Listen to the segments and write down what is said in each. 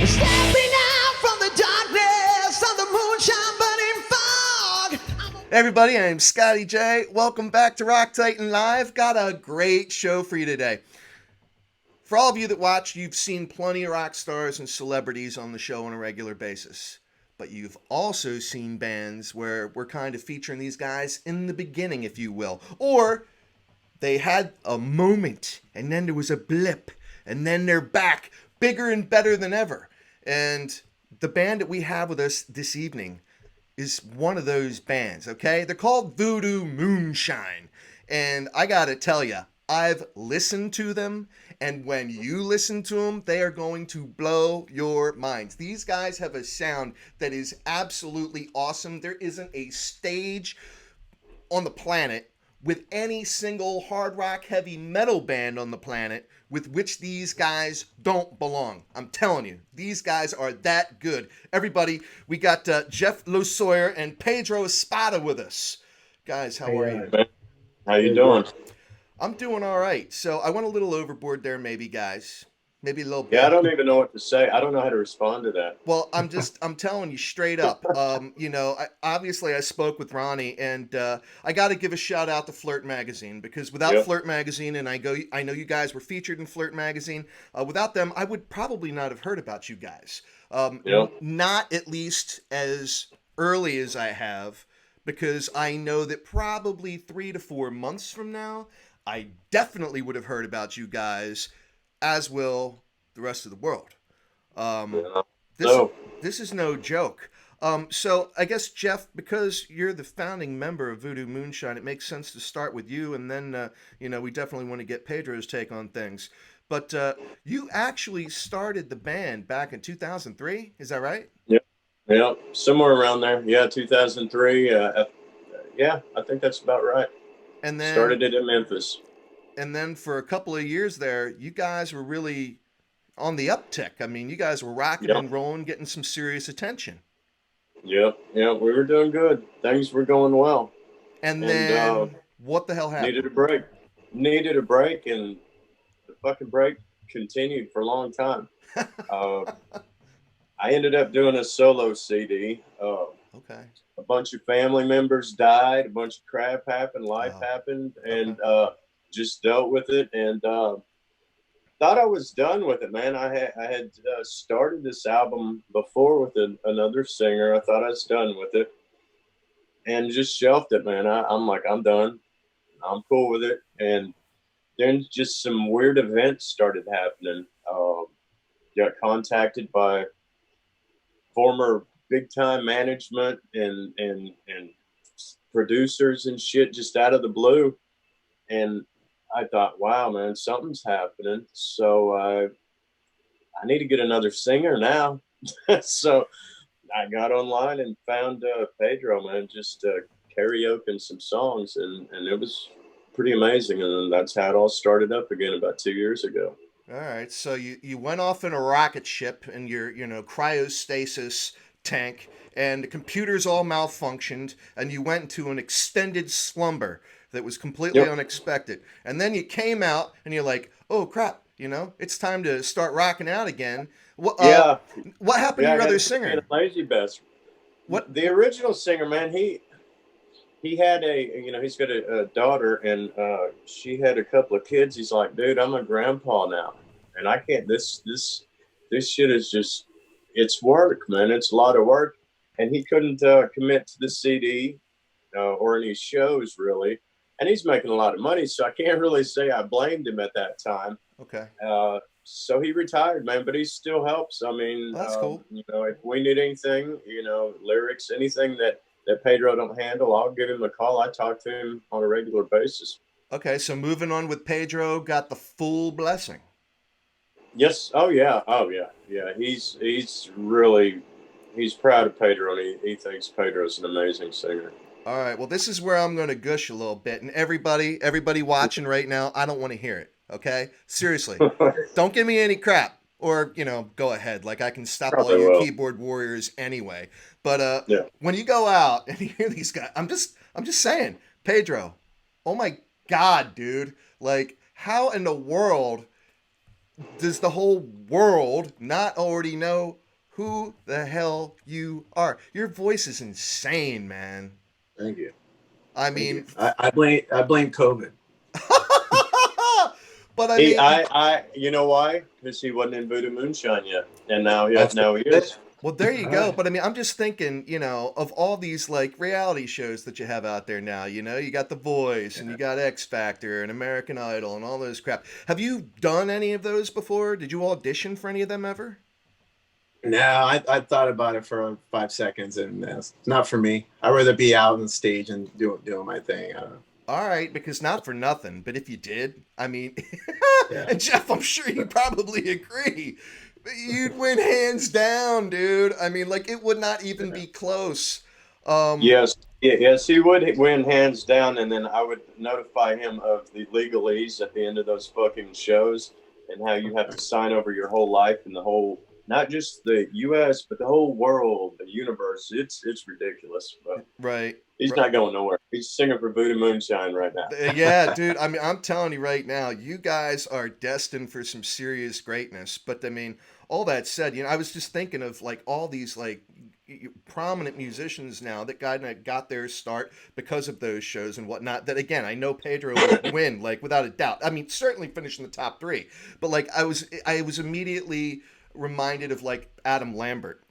Stepping out from the darkness of the moonshine burning fog. Hey everybody, I'm Scotty J. Welcome back to Rock Titan Live. Got a great show for you today. For all of you that watch, you've seen plenty of rock stars and celebrities on the show on a regular basis. But you've also seen bands where we're kind of featuring these guys in the beginning, if you will. Or they had a moment, and then there was a blip, and then they're back, bigger and better than ever. And the band that we have with us this evening is one of those bands, okay? They're called Voodoo Moonshine. And I gotta tell you, I've listened to them, and when you listen to them, they are going to blow your minds. These guys have a sound that is absolutely awesome. There isn't a stage on the planet with any single hard rock heavy metal band on the planet with which these guys don't belong. I'm telling you, these guys are that good. Everybody, we got Jeff Losoyer and Pedro Espada with us. Guys, how are you? Man. How you doing? I'm doing all right. So I went a little overboard there, maybe, guys. Maybe a little Yeah, I bit. don't even know what to say. I don't know how to respond to that. Well, I'm telling you straight up. Obviously I spoke with Ronnie, and I got to give a shout out to Flirt Magazine, because without Yep, Flirt Magazine, and I know you guys were featured in Flirt Magazine. Without them, I would probably not have heard about you guys. yep, Not at least as early as I have, because I know that probably 3 to 4 months from now, I definitely would have heard about you guys, as will the rest of the world. Um, yeah. this So, this is no joke. So I guess Jeff, because you're the founding member of Voodoo Moonshine, it makes sense to start with you, and then we definitely want to get Pedro's take on things. But you actually started the band back in 2003, is that right? yep, yep, somewhere around there. Yeah, 2003. Yeah, I think that's about right. And then Started it in Memphis. for a couple of years there, you guys were really on the uptick. I mean, you guys were rocking Yep, and rolling, getting some serious attention. yep, yep. We were doing good. Things were going well, And and then what the hell needed happened? a break. Needed a break, and the fucking break continued for a long time. Uh, I ended up doing a solo CD. Okay. A bunch of family members died, a bunch of crap happened, life Oh, happened, okay. and just dealt with it. And thought I was done with it, man. I had started this album before with another singer. I thought I was done with it, and just shelved it, man. I'm like, I'm done. I'm cool with it. And then just some weird events started happening. Got contacted by former big time management and producers and shit just out of the blue. And I thought, wow, man, something's happening. So I need to get another singer now. So I got online and found Pedro, man, just karaoke some songs, and it was pretty amazing. And that's how it all started up again about 2 years ago. All right. So you went off in a rocket ship in your, cryostasis tank, and the computers all malfunctioned, and you went into an extended slumber that was completely Yep. unexpected. And then you came out and you're like, "Oh crap, it's time to start rocking out again." Yeah. What happened to Yeah. I your got other to quit being singer? a lazy bastard. What The original singer, man, he had he's got a daughter, and she had a couple of kids. He's like, dude, I'm a grandpa now, and I can't. This shit is just, it's work, man. It's a lot of work, and he couldn't commit to the CD or any shows really. And he's making a lot of money, so I can't really say I blamed him at that time. Okay. So he retired, man, but he still helps. I mean, Well, that's cool. if we need anything, lyrics, anything that Pedro don't handle, I'll give him a call. I talk to him on a regular basis. Okay, so moving on with Pedro, got the full blessing. Yes. Oh yeah. Oh yeah. Yeah. He's proud of Pedro, and he thinks Pedro's an amazing singer. All right. Well, this is where I'm going to gush a little bit, and everybody watching right now, I don't want to hear it. Okay, seriously, don't give me any crap, or go ahead. Like I can stop all Probably you will. keyboard warriors anyway. But Yeah. when you go out and you hear these guys, I'm just saying, Pedro. Oh my God, dude! Like, how in the world Does the whole world not already know who the hell you are? Your voice is insane, man. Thank you. I Thank you. mean, I blame COVID. but I He, mean, you know why? Because he wasn't in Voodoo Moonshine yet, and That's now he it. is. well, there you All go. right. But I mean, I'm just thinking, of all these like reality shows that you have out there now, you got The Voice and Yeah. you got X Factor and American Idol and all those crap. Have you done any of those before? Did you audition for any of them ever? No, I thought about it for 5 seconds, and it's not for me. I'd rather be out on stage and doing my thing. I don't know. All right, because not for nothing, but if you did, I mean, Yeah. and Jeff, I'm sure you probably agree, you'd win hands down, dude. I mean, like it would not even Yeah. be close. Um, Yes, yes, he would win hands down, and then I would notify him of the legalese at the end of those fucking shows, and how you have to sign over your whole life and the whole, not just the U.S. but the whole world, the universe. It's ridiculous, but right. he's not going nowhere. He's singing for Voodoo Moonshine right now. Yeah, dude. I mean, I'm telling you right now, you guys are destined for some serious greatness. But I mean, all that said, I was just thinking of like all these like prominent musicians now that got their start because of those shows and whatnot. That again, I know Pedro would win, like without a doubt. I mean, certainly finish in the top three. But like, I was immediately reminded of like Adam Lambert,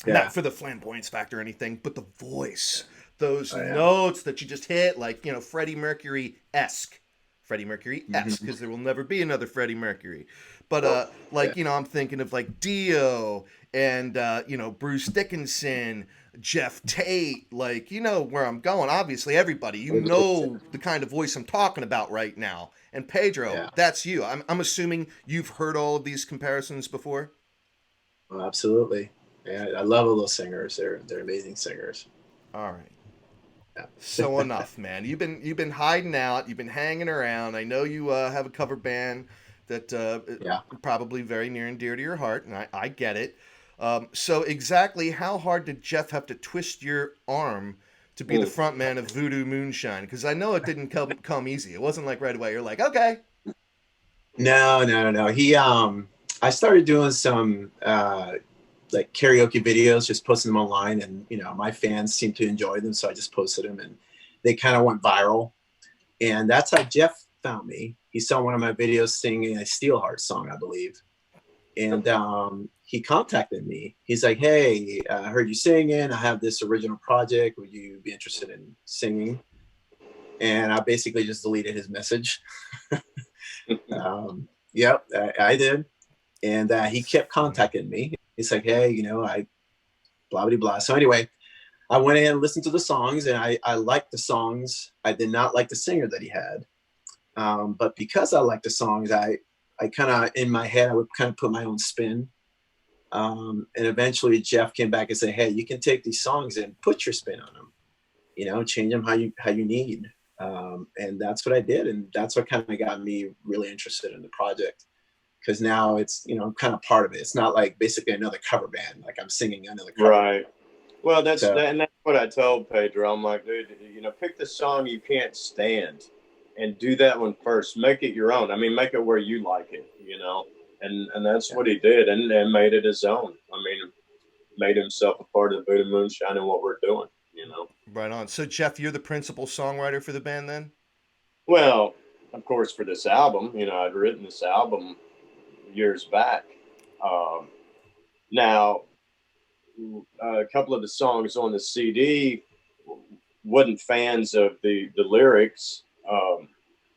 Yeah. not for the flamboyance factor or anything, but the voice, those Oh, yeah. notes that you just hit, like Freddie Mercury esque, Freddie Mercury esque, Mhm. because there will never be another Freddie Mercury. But Well, yeah. I'm thinking of like Dio and Bruce Dickinson, Jeff Tate, like where I'm going. Obviously, everybody, the kind of voice I'm talking about right now. And Pedro, Yeah. that's you. I'm assuming you've heard all of these comparisons before. Well, absolutely. Yeah, I love all those singers. They're amazing singers. All right. Yeah. So enough, man. You've been hiding out. You've been hanging around. I know you have a cover band that Yeah. probably very near and dear to your heart, and I get it. So exactly how hard did Jeff have to twist your arm to be the Mm. front man of Voodoo Moonshine? Because I know it didn't come easy. It wasn't like right away. You're like, okay. No, no, no, no. I started doing some like karaoke videos, just posting them online, and my fans seemed to enjoy them, so I just posted them, and they kind of went viral. And that's how Jeff found me. He saw one of my videos singing a Steelheart song, I believe, and he contacted me. He's like, "Hey, I heard you singing. I have this original project. Would you be interested in singing?" And I basically just deleted his message. Yep, I did. And he kept contacting me. He's like, "Hey, I blah blah blah." So anyway, I went in and listened to the songs, and I liked the songs. I did not like the singer that he had, but because I liked the songs, I kind of in my head I would kind of put my own spin. And eventually Jeff came back and said, "Hey, you can take these songs and put your spin on them. Change them how you need." And that's what I did, and that's what kind of got me really interested in the project. Because now it's I'm kind of part of it. It's not like basically another cover band. Like I'm singing another cover. Right. Well, So and that's what I told Pedro. I'm like, dude, pick the song you can't stand, and do that one first. Make it your own. I mean, make it where you like it. And that's what he did, and made it his own. I mean, made himself a part of the Voodoo Moonshine and what we're doing. Right on. So Jeff, you're the principal songwriter for the band then? Well, of course, for this album, I'd written this album years back. Um, Now, a couple of the songs on the CD wasn't fans of the lyrics.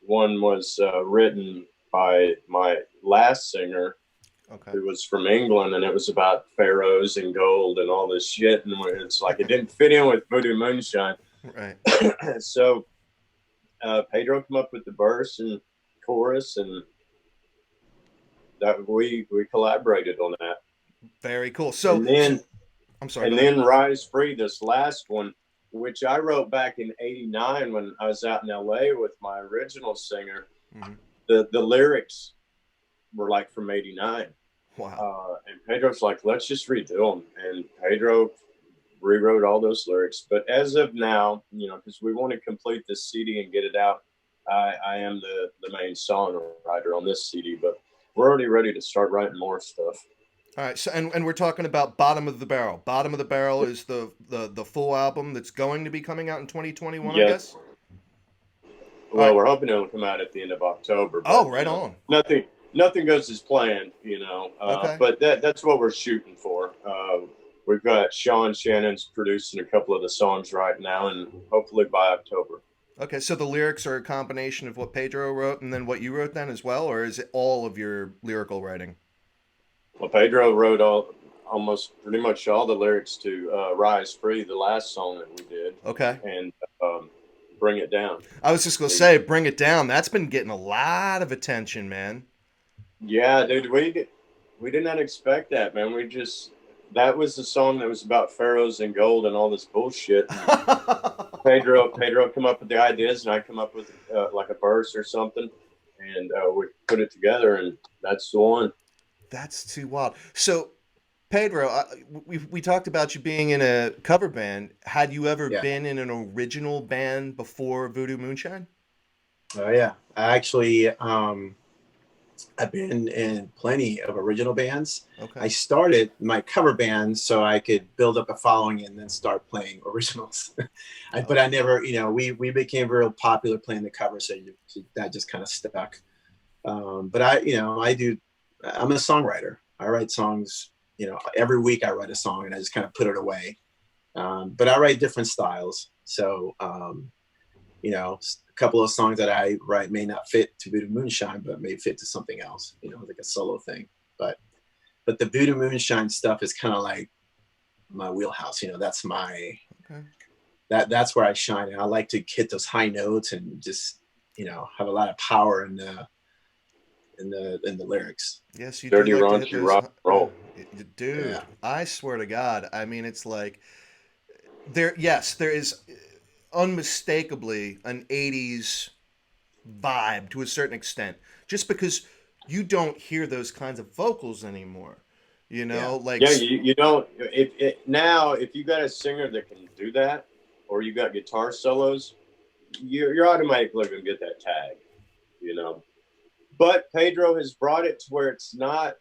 One was written by my last singer, Okay. who was from England, and it was about pharaohs and gold and all this shit. And it's like it didn't fit in with Voodoo Moonshine. Right. So Pedro came up with the verse and chorus, and that we collaborated on that. Very cool. So And then I'm sorry. and go ahead. then Rise Free, this last one, which I wrote back in '89 when I was out in LA with my original singer. Mhm. The lyrics were like from '89. Wow. And Pedro's like, let's just redo them. And Pedro rewrote all those lyrics. But as of now, because we want to complete this CD and get it out, I am the main songwriter on this CD. But we're already ready to start writing more stuff. All right, so and we're talking about Bottom of the Barrel. Bottom of the Barrel is the full album that's going to be coming out in 2021, I Yes. guess. All Well, right. we're hoping it'll come out at the end of October. Oh, But, right on. nothing goes as planned, Okay. But that's what we're shooting for. We've got Sean Shannon's producing a couple of the songs right now, and hopefully by October. Okay, so the lyrics are a combination of what Pedro wrote and then what you wrote then as well, or is it all of your lyrical writing? Well, Pedro wrote almost pretty much all the lyrics to "Rise Free," the last song that we did, Okay. and "Bring It Down." I was just gonna say, Bring It Down. That's been getting a lot of attention, man. Yeah, dude, we did not expect that, man. That was the song that was about pharaohs and gold and all this bullshit. Pedro come up with the ideas, and I come up with like a verse or something, and we put it together, and that's the one. That's too wild. So, Pedro, we talked about you being in a cover band. Had you ever Yeah. been in an original band before Voodoo Moonshine? Oh yeah, I actually I've been in plenty of original bands. Okay. I started my cover band so I could build up a following and then start playing originals. But I never, we became real popular playing the cover, so that just kind of stuck. But I'm a songwriter. I write songs, every week I write a song and I just kind of put it away. But I write different styles. So, a couple of songs that I write may not fit to Voodoo Moonshine, but may fit to something else, like a solo thing. But the Voodoo Moonshine stuff is kind of like my wheelhouse. That's my, Okay. that's where I shine. And I like to hit those high notes and just, have a lot of power in the lyrics. Yes, you Dirty do like to raunchy hit those. rock and roll. Dude, Yeah. I swear to God. I mean, it's like there. Yes, there is unmistakably an 80s vibe to a certain extent, just because you don't hear those kinds of vocals anymore. Like Yeah, you don't. If you got a singer that can do that, or you got guitar solos, you're automatically gonna get that tag, But Pedro has brought it to where it's not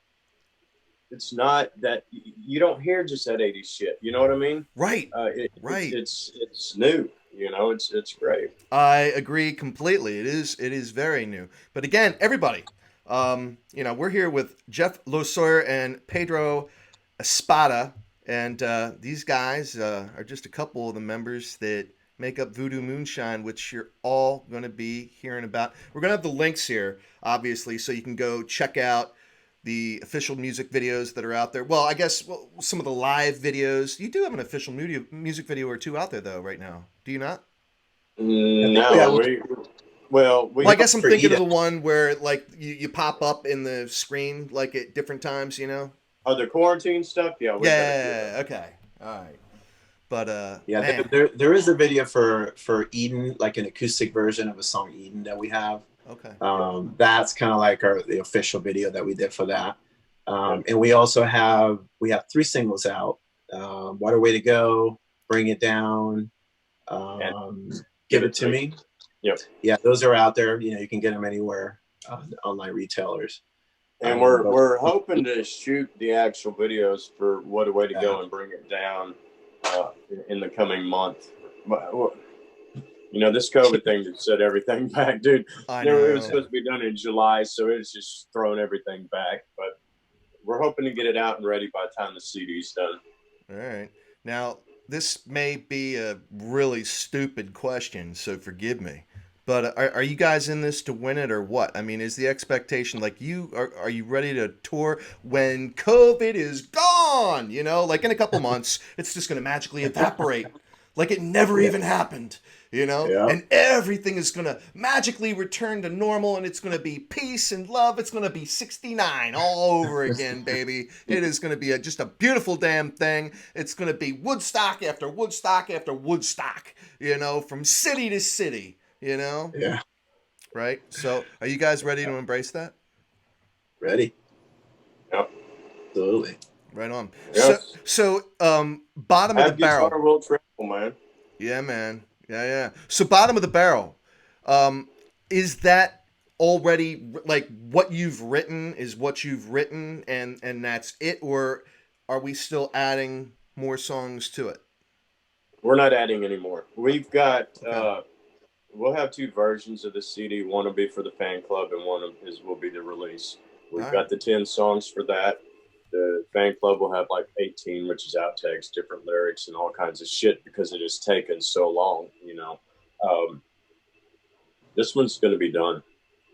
that you don't hear just that 80s shit. You know what I mean? right, Right. It's new. It's great. I agree completely. It is very new. But again, everybody, we're here with Jeff Losoyer and Pedro Espada, and these guys are just a couple of the members that make up Voodoo Moonshine, which you're all going to be hearing about. We're going to have the links here, obviously, so you can go check out the official music videos that are out there. Well, I guess some of the live videos. You do have an official music video or two out there, though, right now. Do you not? No, Well, I guess I'm thinking Eden. of the one where like you pop up in the screen like at different times, Oh, the quarantine stuff? Yeah. Yeah. Okay. All right. But man. There is a video for Eden, like an acoustic version of a song Eden that we have. Okay. That's kind of like the official video that we did for that. And we also have 3 singles out. What a Way to Go, Bring It Down, Give It to Me. Yep. Yeah, those are out there. You can get them anywhere, online retailers. And we're hoping to shoot the actual videos for What a Way to Go and Bring It Down in the coming month. This COVID thing just set everything back, dude. I know. It was supposed to be done in July, so it's just thrown everything back. But we're hoping to get it out and ready by the time the CD's done. All right. Now, this may be a really stupid question, so forgive me. But are you guys in this to win it or what? I mean, is the expectation like are you ready to tour when COVID is gone? Like in a couple months, it's just going to magically evaporate, like it never even happened. Yeah. And everything is going to magically return to normal, and it's going to be peace and love. It's going to be 69 all over again, baby. It is going to be just a beautiful damn thing. It's going to be Woodstock after Woodstock after Woodstock, from city to city, Yeah. Right? So are you guys ready to embrace that? Ready. Yep. Absolutely. Right on. Yes. So bottom of the barrel. Guitar will travel, man. Yeah, man. Yeah. So bottom of the barrel, is that already, like, what you've written is what you've written, and that's it, or are we still adding more songs to it? We're not adding any more. We've got Okay. we'll have two versions of the CD. One will be for the fan club, and one will be the release. All We've right. got the 10 songs for that. The fan club will have like 18, which is outtakes, different lyrics, and all kinds of shit because it has taken so long. This one's going to be done.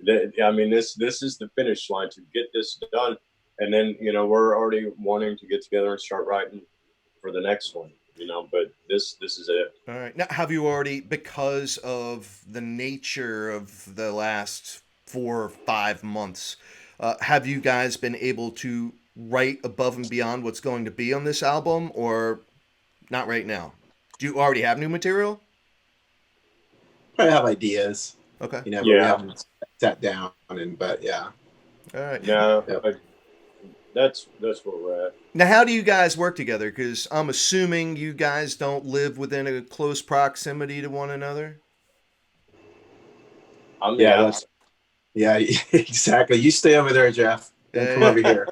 I mean, this is the finish line to get this done, and then we're already wanting to get together and start writing for the next one. But this is it. All right. Now, have you already, because of the nature of the last 4 or 5 months, have you guys been able to write above and beyond what's going to be on this album, or not right now? Do you already have new material? I have ideas, Okay. but we Yeah. haven't sat down. But yeah. All right. No, Yep. that's where we're at. Now, how do you guys work together? Because I'm assuming you guys don't live within a close proximity to one another. I'm Yeah, the that's yeah, exactly. You stay over there, Jeff. Don't come Yeah. over here.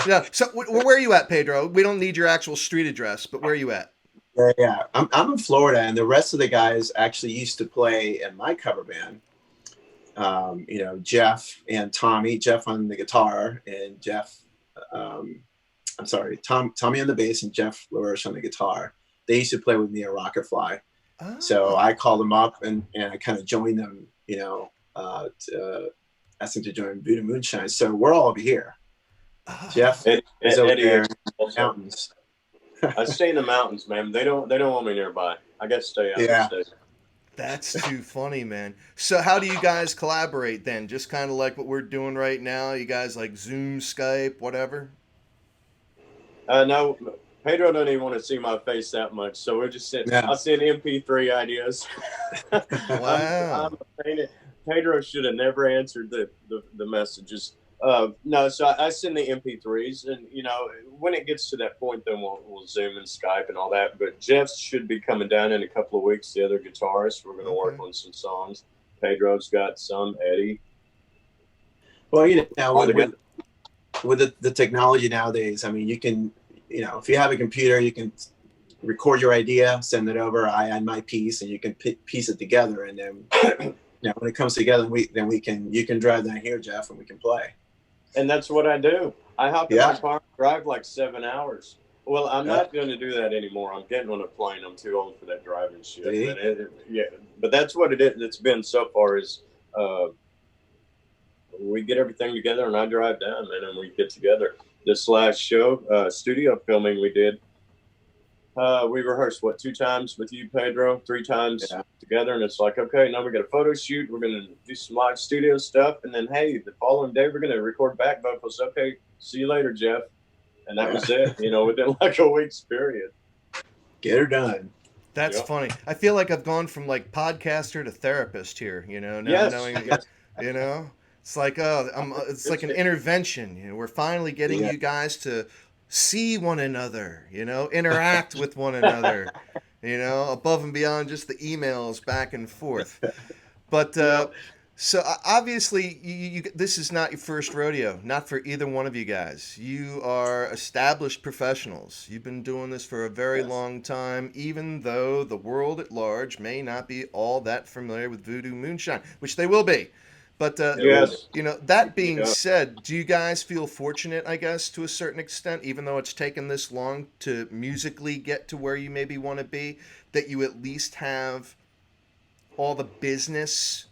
Yeah. So, where are you at, Pedro? We don't need your actual street address, but where are you at? Yeah. I'm in Florida, and the rest of the guys actually used to play in my cover band. Jeff and Tommy. Jeff on the guitar, and Tommy on the bass, and Jeff LaRoche on the guitar. They used to play with me at Rocket Fly. Oh. So I called them up and I kind of joined them, to ask them to join Voodoo Moonshine. So we're all over here. Jeff is over Eddie there in is the also. mountains. I stay in the mountains, man. They don't want me nearby. I got to stay out Yeah. of the state. That's too funny, man. So how do you guys collaborate then? Just kind of like what we're doing right now? You guys like Zoom, Skype, whatever? No, Pedro doesn't even want to see my face that much, so we're just sitting. Yeah. I'll send MP3 ideas. Wow. Pedro should have never answered the messages. No, so I send the MP3s, and when it gets to that point, then we'll Zoom and Skype and all that. But Jeff should be coming down in a couple of weeks. The other guitarist, we're going to work on some songs. Pedro's got some. Eddie. Well, All together. with the technology nowadays, I mean, you can, if you have a computer, you can record your idea, send it over. I add my piece, and you can piece it together. And then, when it comes together, you can drive down here, Jeff, and we can play. And that's what I do. I hop in my car and drive like 7 hours. Well, I'm not going to do that anymore. I'm getting on a plane. I'm too old for that driving shit. But that's what it's been so far is we get everything together and I drive down, man, and we get together. This last show, studio filming we did, we rehearsed, 2 times with you, Pedro, 3 times together. And it's like, okay, now we got a photo shoot. We're going to do some live studio stuff. And then, hey, the following day, we're going to record back vocals. Okay, see you later, Jeff. And that was it, within like a week's period. Get her done. That's funny. I feel like I've gone from like podcaster to therapist here, now Yes. knowing, it's like, it's like an intervention. We're finally getting you guys to see one another, interact with one another, above and beyond just the emails back and forth. But so obviously, you this is not your first rodeo, not for either one of you guys. You are established professionals. You've been doing this for a very long time, even though the world at large may not be all that familiar with Voodoo Moonshine, which they will be. But, that being said, do you guys feel fortunate, I guess, to a certain extent, even though it's taken this long to musically get to where you maybe want to be, that you at least have all the business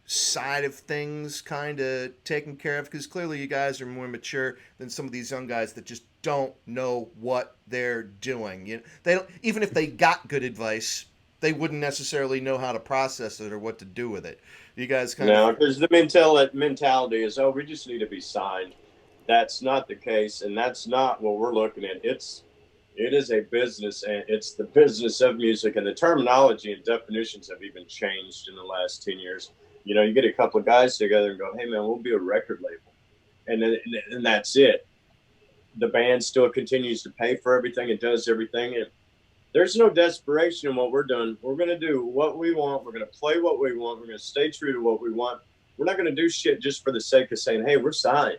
side of things kind of taken care of? Because clearly you guys are more mature than some of these young guys that just don't know what they're doing. They don't, even if they got good advice, they wouldn't necessarily know how to process it or what to do with it. You guys kind of... No, because the mentality is, we just need to be signed. That's not the case, and that's not what we're looking at. It is a business, and it's the business of music, and the terminology and definitions have even changed in the last 10 years. You get a couple of guys together and go, hey, man, we'll be a record label. And that's it. The band still continues to pay for everything. It does everything. And there's no desperation in what we're doing. We're going to do what we want. We're going to play what we want. We're going to stay true to what we want. we're not going to do shit just for the sake of saying, hey, we're signed.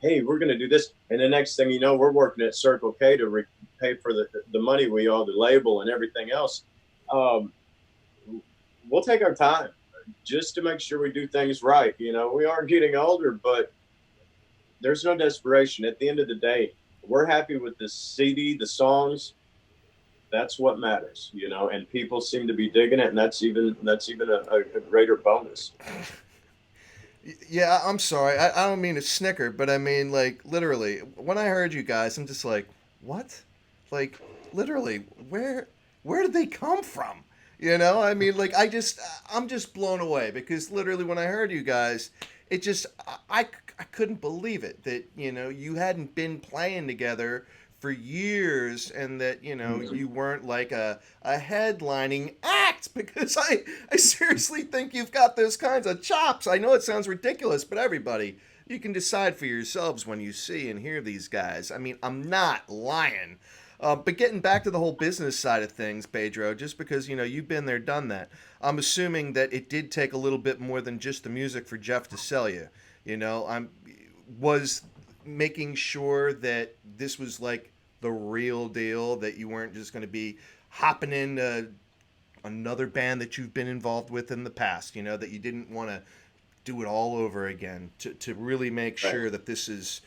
Hey, we're going to do this. And the next thing you know, we're working at Circle K to pay for the money we owe the label and everything else. We'll take our time just to make sure we do things right. You know, we are getting older, but there's no desperation. At the end of the day, we're happy with the CD, the songs. That's what matters, you know, and people seem to be digging it, and that's even a greater bonus. Yeah, I'm sorry. I don't mean to snicker, but I mean, like, literally, when I heard you guys, I'm just like, what? Like, literally, where did they come from? You know, I mean, like, I'm just blown away because literally when I heard you guys, it just, I couldn't believe it that, you know, you hadn't been playing together for years and that, you know, you weren't like a headlining act because I seriously think you've got those kinds of chops. I know it sounds ridiculous, but everybody, you can decide for yourselves when you see and hear these guys. I mean, I'm not lying. But getting back to the whole business side of things, Pedro, just because, you know, you've been there, done that, I'm assuming that it did take a little bit more than just the music for Jeff to sell you. You know, was making sure that this was like the real deal, that you weren't just going to be hopping into another band that you've been involved with in the past, you know, that you didn't want to do it all over again, to really make sure that this is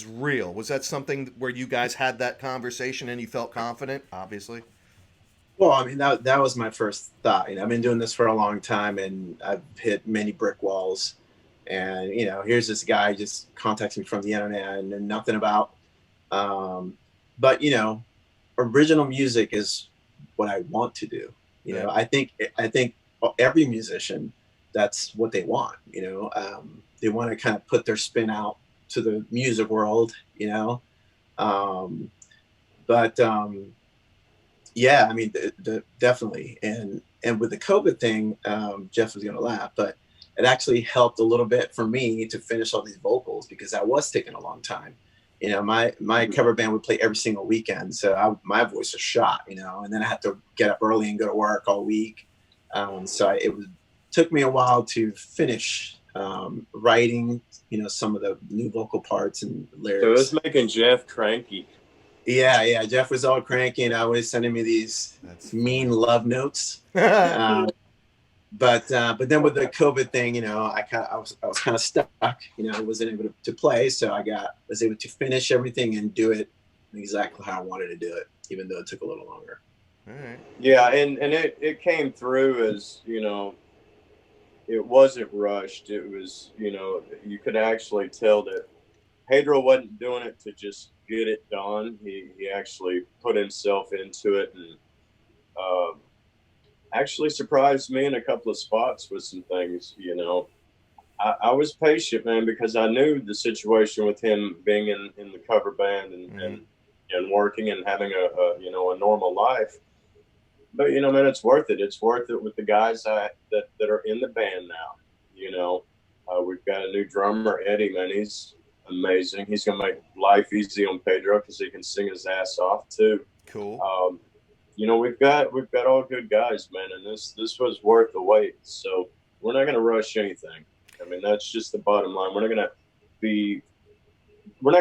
real. Was that something where you guys had that conversation and you felt confident, obviously? Well, I mean, that was my first thought. You know, I've been doing this for a long time and I've hit many brick walls. And, you know, here's this guy just contacts me from the internet and nothing about. But, you know, original music is what I want to do. You know, I think every musician, that's what they want. You know, they want to kind of put their spin out to the music world, you know. Yeah, I mean, definitely. And with the COVID thing, Jeff was going to laugh, but it actually helped a little bit for me to finish all these vocals because that was taking a long time. You know, my cover band would play every single weekend, so my voice was shot, you know, and then I had to get up early and go to work all week. Took me a while to finish writing, you know, some of the new vocal parts and lyrics. So it was making Jeff cranky. Yeah. Jeff was all cranky and always sending me these mean love notes. But then with the COVID thing, you know, I was kind of stuck. You know, I wasn't able to play, so I was able to finish everything and do it exactly how I wanted to do it, even though it took a little longer. All right. Yeah, and it came through as, you know, it wasn't rushed. It was, you know, you could actually tell that Pedro wasn't doing it to just get it done. He actually put himself into it and actually surprised me in a couple of spots with some things, you know. I was patient, man, because I knew the situation with him being in the cover band and working and having a you know, a normal life. But, you know, man, it's worth it. It's worth it with the guys that are in the band now. You know, we've got a new drummer, Eddie, man. He's amazing. He's going to make life easy on Pedro because he can sing his ass off, too. Cool. You know, we've got all good guys, man, and this was worth the wait. So we're not going to rush anything. I mean, that's just the bottom line. We're not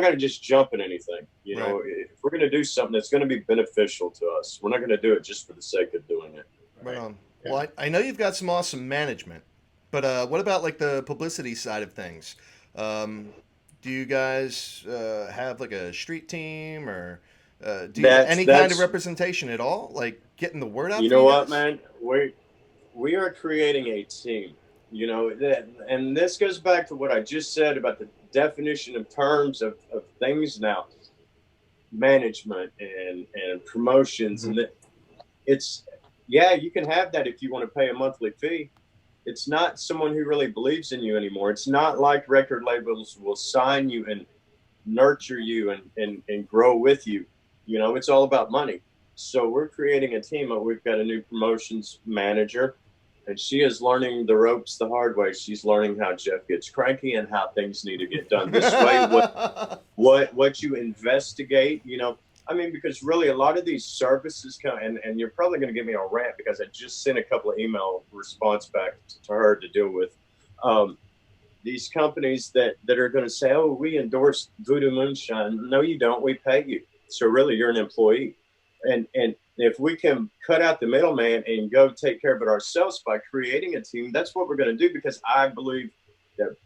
going to just jump at anything. You know, if we're going to do something that's going to be beneficial to us, we're not going to do it just for the sake of doing it. Right on. Yeah. Well, I know you've got some awesome management, but what about like the publicity side of things? Do you guys have like a street team or do you have any kind of representation at all? Like getting the word out? You know what, man? We are creating a team. You know, and this goes back to what I just said about the definition of terms of things now. Management and promotions. And it's, yeah, you can have that if you want to pay a monthly fee. It's not someone who really believes in you anymore. It's not like record labels will sign you and nurture you and grow with you. You know, it's all about money. So we're creating a team. We've got a new promotions manager, and she is learning the ropes the hard way. She's learning how Jeff gets cranky and how things need to get done this way. What you investigate, you know. I mean, because really a lot of these services come, and you're probably going to give me a rant because I just sent a couple of email response back to her to deal with. these companies that are going to say, oh, we endorse Voodoo Moonshine. No, you don't. We pay you. So really, you're an employee. And if we can cut out the middleman and go take care of it ourselves by creating a team, that's what we're going to do, because I believe that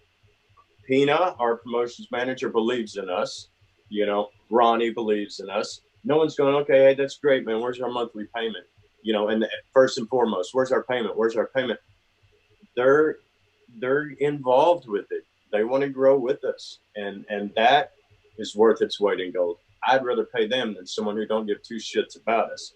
Pina, our promotions manager, believes in us. You know, Ronnie believes in us. No one's going, okay, hey, that's great, man. Where's our monthly payment? You know, and first and foremost, where's our payment? Where's our payment? They're involved with it. They want to grow with us, and that is worth its weight in gold. I'd rather pay them than someone who don't give two shits about us.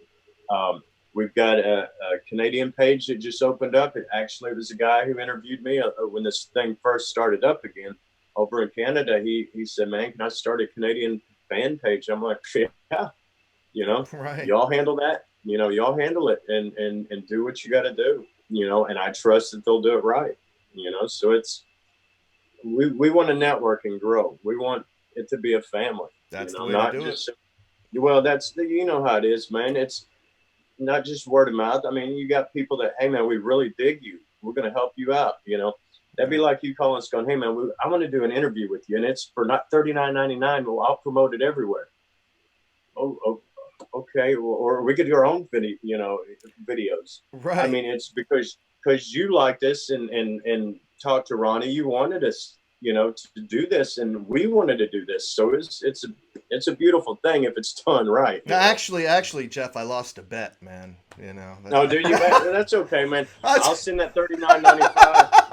We've got a Canadian page that just opened up. It actually was a guy who interviewed me when this thing first started up again over in Canada. He said, man, can I start a Canadian fan page? I'm like, yeah, you know, Right. Y'all handle that. You know, y'all handle it and do what you got to do, you know, and I trust that they'll do it right, you know. So we want to network and grow. We want it to be a family. That's you know, the way not to do just, it. Well, you know how it is, man. It's not just word of mouth. I mean, you got people that, hey, man, we really dig you. We're going to help you out, you know. That'd be like you calling us going, hey, man, I want to do an interview with you, and it's for not $39.99. Well, I'll promote it everywhere. Oh, okay. Or we could do our own videos. Right. I mean, it's because you liked us and talked to Ronnie. You wanted us, you know, to do this, and we wanted to do this. So it's a beautiful thing if it's done right. No, actually, Jeff, I lost a bet, man. You know. No, do you? That's okay, man. I'll send that $39.95.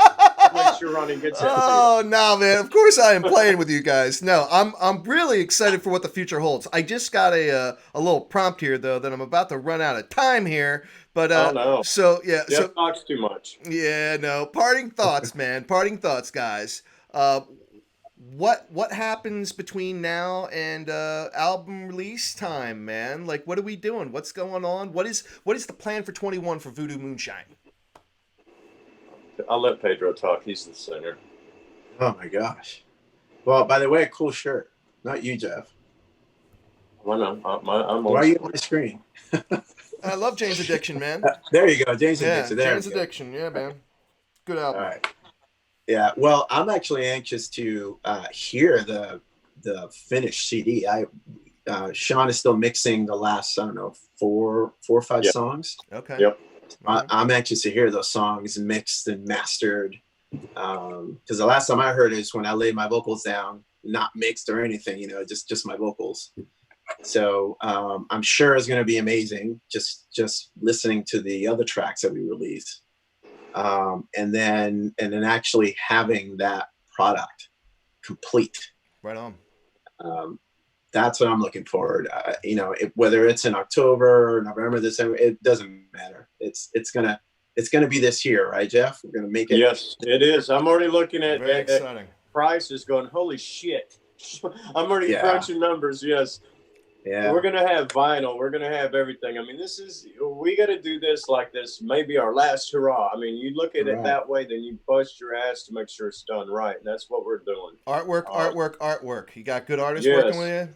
Make sure Ronnie gets it. Oh no, man! Of course I am playing with you guys. No, I'm really excited for what the future holds. I just got a little prompt here though that I'm about to run out of time here. But oh no. So yeah, Jeff talks too much. Yeah, no. Parting thoughts, man. Parting thoughts, guys. What happens between now and album release time, man? Like, what are we doing? What's going on? What is the plan for 21 for Voodoo Moonshine? I'll let Pedro talk. He's the singer. Oh my gosh! Well, by the way, cool shirt. Not you, Jeff. Why not? I'm Why are you on my screen? I love Jane's Addiction, man. There you go, Jane's Yeah, Addiction. There Jane's Addiction. Yeah, man. Good album. All right. Yeah. Well, I'm actually anxious to hear the finished CD. Sean is still mixing the last, I don't know, four or five songs. Okay. Yep. I'm anxious to hear those songs mixed and mastered. Because the last time I heard it is when I laid my vocals down, not mixed or anything, you know, just my vocals. So I'm sure it's going to be amazing. Just listening to the other tracks that we released, and then actually having that product complete. Right on. That's what I'm looking forward. You know, whether it's in October, November, December, it doesn't matter. It's gonna be this year, right, Jeff? We're gonna make it. Yes, it is. I'm already looking at Very exciting. prices, going, holy shit! I'm already crunching numbers. Yes. Yeah. We're gonna have vinyl. We're gonna have everything. I mean, we got to do this like this. Maybe our last hurrah. I mean, you look at it that way, then you bust your ass to make sure it's done right, and that's what we're doing. Artwork. You got good artists working with you?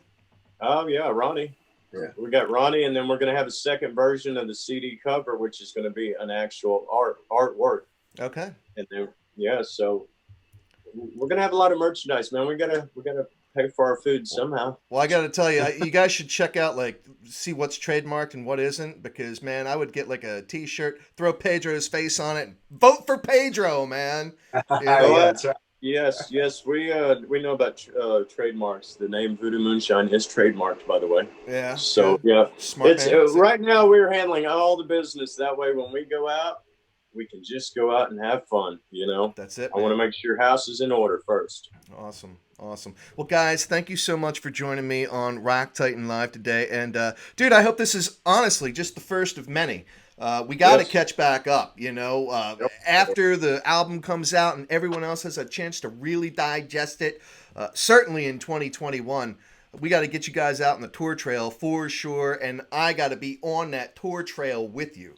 Oh yeah, Ronnie. Yeah. We got Ronnie, and then we're gonna have a second version of the CD cover, which is gonna be an actual artwork. Okay. And then so we're gonna have a lot of merchandise, man. We gotta pay for our food somehow. Well, I got to tell you, you guys should check out, see what's trademarked and what isn't, because, man, I would get a T-shirt, throw Pedro's face on it, and vote for Pedro, man. That's right. Yes, we know about trademarks. The name Voodoo Moonshine is trademarked, by the way. Yeah. So Smart. Right now we're handling all the business. That way, when we go out, we can just go out and have fun. You know. That's it. I want to make sure your house is in order first. Awesome. Well, guys, thank you so much for joining me on Rock Titan Live today. And, dude, I hope this is honestly just the first of many. We got to catch back up, you know, after the album comes out and everyone else has a chance to really digest it. Certainly in 2021, we got to get you guys out on the tour trail for sure. And I got to be on that tour trail with you.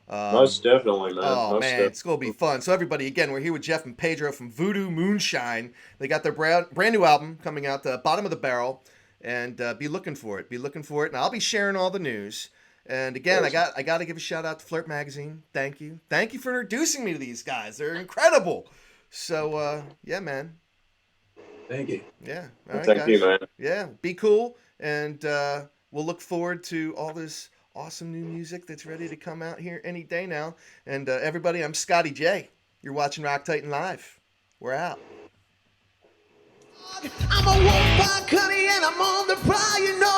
Most definitely, man. Oh, man, it's going to be fun. So, everybody, again, we're here with Jeff and Pedro from Voodoo Moonshine. They got their brand new album coming out, the bottom of the barrel, and be looking for it. And I'll be sharing all the news. And, again, I got to give a shout-out to Flirt Magazine. Thank you. Thank you for introducing me to these guys. They're incredible. So yeah, man. Thank you. Yeah. All right, Thank guys. you, man. Yeah. Be cool, and we'll look forward to all this awesome new music that's ready to come out here any day now. And everybody, I'm Scotty J. You're watching Rock Titan Live. We're out. I'm a wolf, honey, and I'm on the prowl, you know.